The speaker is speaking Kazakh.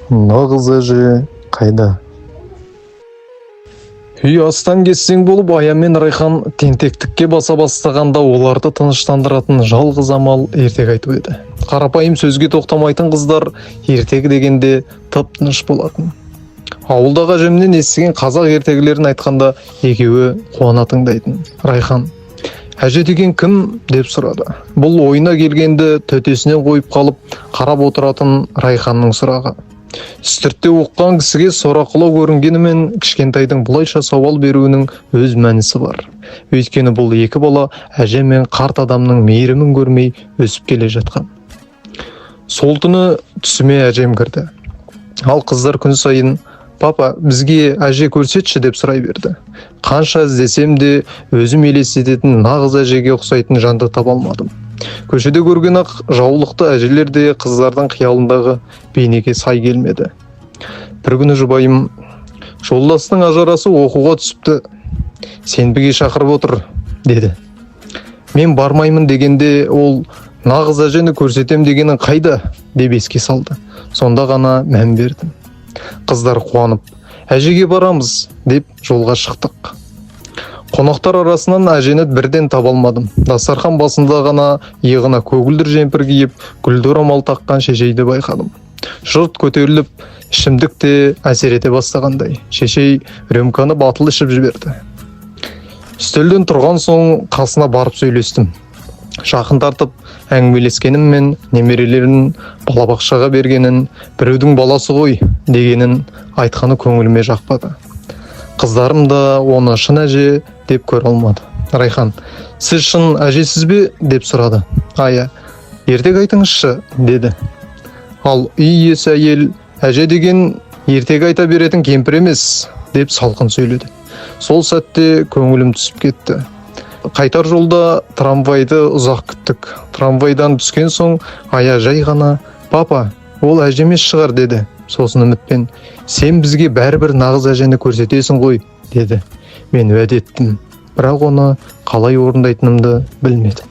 Нағыз әже қайда? Үй астан кессең болып Аян мен Райхан тентектікке баса бастағанда оларды тыныштандыратын жалғыз амал ертек айту еді. Қарапайым сөзге тоқтамайтын қыздар ертегі дегенде тып-тыныш болатын. Ауылдағы әжемнен естіген қазақ ертегілерін айтқанда екеуі қуана тыңдайтын. Райхан: «Әже деген кім?» деп сұрады. Бұл ойына келгенді төтесінен қойып қалып қарап отыратын Райханның сұрағы. Үстіртте оққан кісіге сорақылау көрінгенімен кішкентайдың бұлайша сауал беруінің өз мәнісі бар. Өйткені бұл екі бала әже мен қарт адамның мейірімін көрмей өсіп келе жатқан. Сол түні түсіме әжем кірді. Ал қыздар күн сайын: «Папа, бізге әже көрсетші» деп сұрай берді. Қанша іздесем де өзім елестететін нағыз әжеге ұқсайтын жанды таба алмадым. Көшеде көрген ақ жаулықты әжелер де қыздардың қиялындағы бейнеге сай келмеді. Бір күні жұбайым: «Жолдастың ажарасы оқуға түсіпті, сенбіге шақырып отыр» деді. Мен бармаймын дегенде ол «Нағыз әжені көрсетем дегенің қайда?» деп еске салды. Сонда ғана мән бердім. Қыздар қуанып «Әжеге барамыз» деп жолға шықтық. Қонақтар арасынан әжені бірден таба алмадым. Дастархан басында ғана иығына көгілдір жемпір киіп, гүлді орамал таққан шешейді байқадым. Жұрт көтеріліп, ішімдік те әсер ете бастағандай. Шешей рюмканы батыл ішіп жіберді. Үстелден тұрған соң қасына барып сөйлестім. Жақын тартып әңгімелескенім мен немерелерін балабақшаға бергенін, біреудің баласы ғой дегенін айтқаны көңіліме жақпады. Қыздарым да оны шын әже деп көре алмады. Райхан: «Сіз шын әжесіз бе?» деп сұрады. «Ая, ертек айтыңызшы» деді. Ал үй иесі әйел: «Әже деген ертек айта беретін кемпір емес» деп салқын сөйледі. Сол сәтте көңілім түсіп кетті. Қайтар жолда трамвайды ұзақ күттік. Трамвайдан түскен соң Ая жай ғана: «Папа, ол әже емес шығар» деді. Сосын үмітпен: «Сен бізге бәрібір нағыз әжені көрсетесің ғой» деді. Мен уәде еттім, бірақ оны қалай орындайтынымды білмедім.